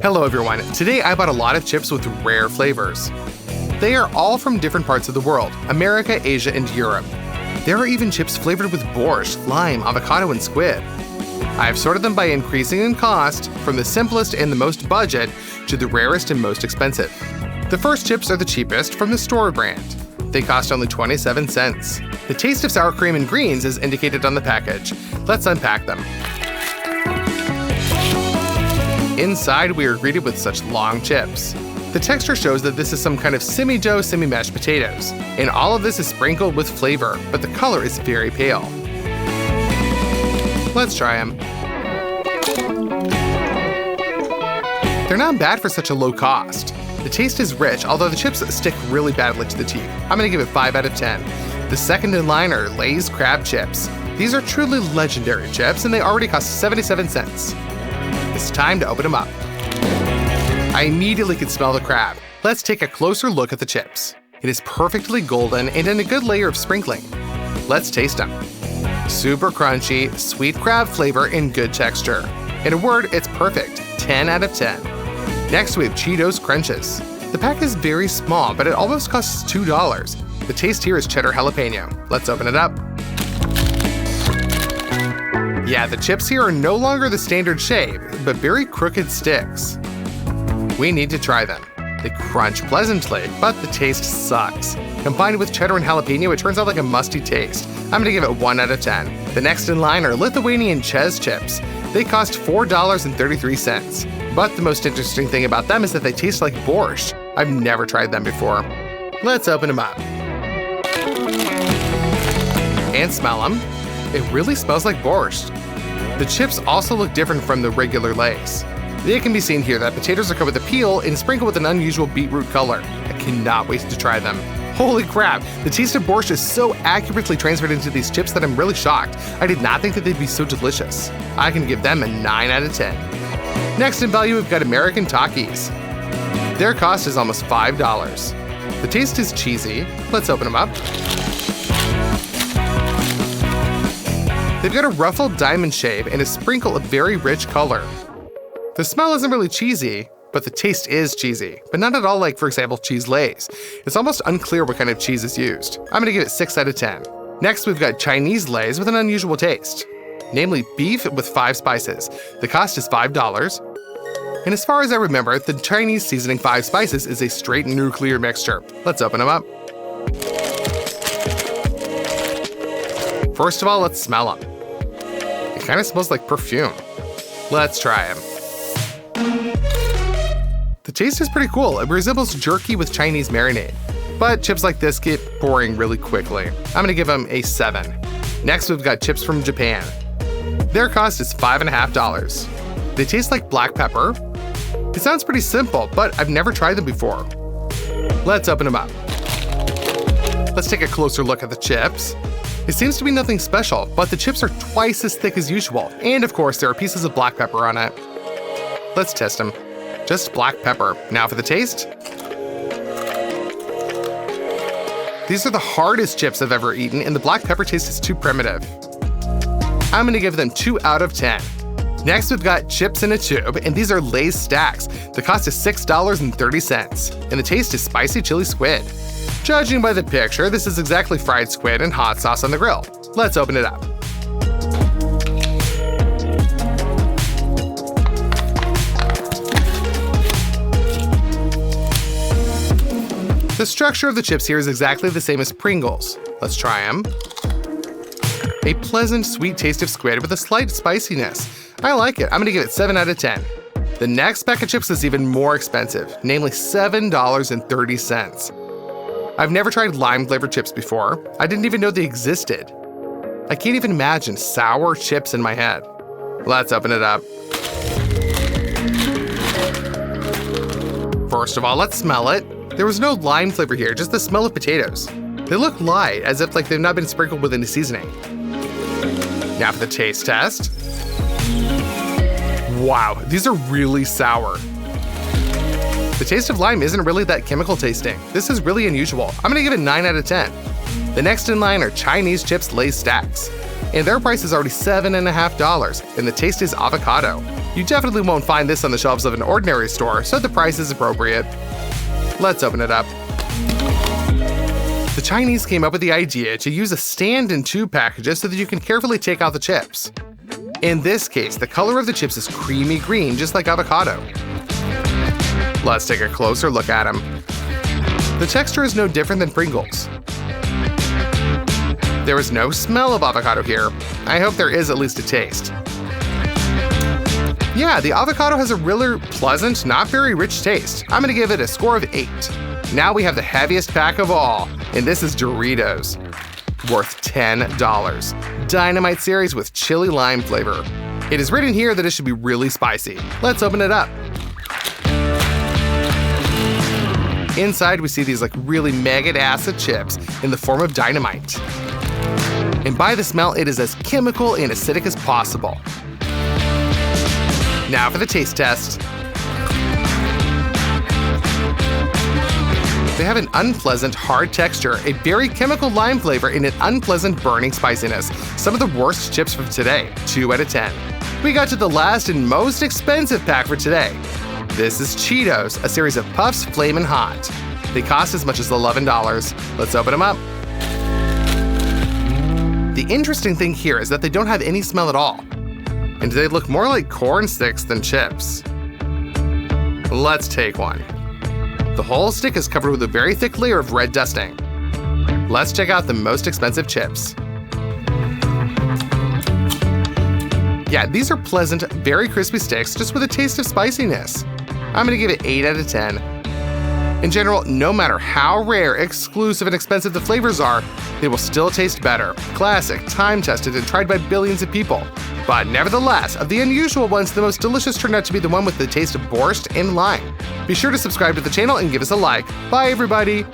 Hello everyone, today I bought a lot of chips with rare flavors. They are all from different parts of the world, America, Asia, and Europe. There are even chips flavored with borscht, lime, avocado, and squid. I have sorted them by increasing in cost, from the simplest and the most budget to the rarest and most expensive. The first chips are the cheapest from the store brand. They cost only 27 cents. The taste of sour cream and greens is indicated on the package. Let's unpack them. Inside, we are greeted with such long chips. The texture shows that this is some kind of semi-dough, semi-mashed potatoes, and all of this is sprinkled with flavor, but the color is very pale. Let's try them. They're not bad for such a low cost. The taste is rich, although the chips stick really badly to the teeth. I'm gonna give it 5 out of 10. The second in line are Lay's crab chips. These are truly legendary chips, and they already cost 77 cents. It's time to open them up. I immediately can smell the crab. Let's take a closer look at the chips. It is perfectly golden and in a good layer of sprinkling. Let's taste them. Super crunchy, sweet crab flavor, and good texture. In a word, it's perfect. 10 out of 10. Next, we have Cheetos Crunches. The pack is very small, but it almost costs $2. The taste here is cheddar jalapeno. Let's open it up. Yeah, the chips here are no longer the standard shape, but very crooked sticks. We need to try them. They crunch pleasantly, but the taste sucks. Combined with cheddar and jalapeno, it turns out like a musty taste. I'm gonna give it 1 out of 10. The next in line are Lithuanian Chz chips. They cost $4.33. But the most interesting thing about them is that they taste like borscht. I've never tried them before. Let's open them up. And smell them. It really smells like borscht. The chips also look different from the regular Lay's. It can be seen here that potatoes are covered with a peel and sprinkled with an unusual beetroot color. I cannot wait to try them. Holy crap, the taste of borscht is so accurately transferred into these chips that I'm really shocked. I did not think that they'd be so delicious. I can give them a 9 out of 10. Next in value, we've got American Takis. Their cost is almost $5. The taste is cheesy. Let's open them up. They've got a ruffled diamond shape and a sprinkle of very rich color. The smell isn't really cheesy, but the taste is cheesy, but not at all like, for example, cheese Lay's. It's almost unclear what kind of cheese is used. I'm gonna give it 6 out of 10. Next, we've got Chinese Lay's with an unusual taste, namely beef with 5 spices. The cost is $5. And as far as I remember, the Chinese seasoning 5 spices is a straight nuclear mixture. Let's open them up. First of all, let's smell them. It kind of smells like perfume. Let's try them. The taste is pretty cool. It resembles jerky with Chinese marinade. But chips like this get boring really quickly. I'm gonna give them a 7. Next, we've got chips from Japan. Their cost is $5.50. They taste like black pepper. It sounds pretty simple, but I've never tried them before. Let's open them up. Let's take a closer look at the chips. It seems to be nothing special, but the chips are twice as thick as usual, and of course there are pieces of black pepper on it. Let's test them. Just black pepper. Now for the taste. These are the hardest chips I've ever eaten, and the black pepper taste is too primitive. I'm gonna give them 2 out of 10. Next, we've got chips in a tube, and these are Lay's stacks. The cost is $6.30, and the taste is spicy chili squid. Judging by the picture, this is exactly fried squid and hot sauce on the grill. Let's open it up. The structure of the chips here is exactly the same as Pringles. Let's try them. A pleasant, sweet taste of squid with a slight spiciness. I like it. I'm gonna give it 7 out of 10. The next pack of chips is even more expensive, namely $7.30. I've never tried lime-flavored chips before. I didn't even know they existed. I can't even imagine sour chips in my head. Let's open it up. First of all, let's smell it. There was no lime flavor here, just the smell of potatoes. They look light, as if like they've not been sprinkled with any seasoning. Now for the taste test. Wow, these are really sour. The taste of lime isn't really that chemical tasting. This is really unusual. I'm gonna give it 9 out of 10. The next in line are Chinese chips Lay's stacks. And their price is already $7.50, and the taste is avocado. You definitely won't find this on the shelves of an ordinary store, so the price is appropriate. Let's open it up. The Chinese came up with the idea to use a stand in tube packages so that you can carefully take out the chips. In this case, the color of the chips is creamy green, just like avocado. Let's take a closer look at them. The texture is no different than Pringles. There is no smell of avocado here. I hope there is at least a taste. Yeah, the avocado has a really pleasant, not very rich taste. I'm gonna give it a score of 8. Now we have the heaviest pack of all, and this is Doritos, worth $10. Dynamite series with chili lime flavor. It is written here that it should be really spicy. Let's open it up. Inside we see these like really maggot acid chips in the form of dynamite. And by the smell, it is as chemical and acidic as possible. Now for the taste test. They have an unpleasant, hard texture, a very chemical lime flavor, and an unpleasant burning spiciness. Some of the worst chips from today, 2 out of 10. We got to the last and most expensive pack for today. This is Cheetos, a series of Puffs Flamin' Hot. They cost as much as $11. Let's open them up. The interesting thing here is that they don't have any smell at all, and they look more like corn sticks than chips. Let's take one. The whole stick is covered with a very thick layer of red dusting. Let's check out the most expensive chips. Yeah, these are pleasant, very crispy sticks just with a taste of spiciness. I'm gonna give it 8 out of 10. In general, no matter how rare, exclusive, and expensive the flavors are, they will still taste better. Classic, time-tested, and tried by billions of people. But nevertheless, of the unusual ones, the most delicious turned out to be the one with the taste of borscht and lime. Be sure to subscribe to the channel and give us a like. Bye, everybody!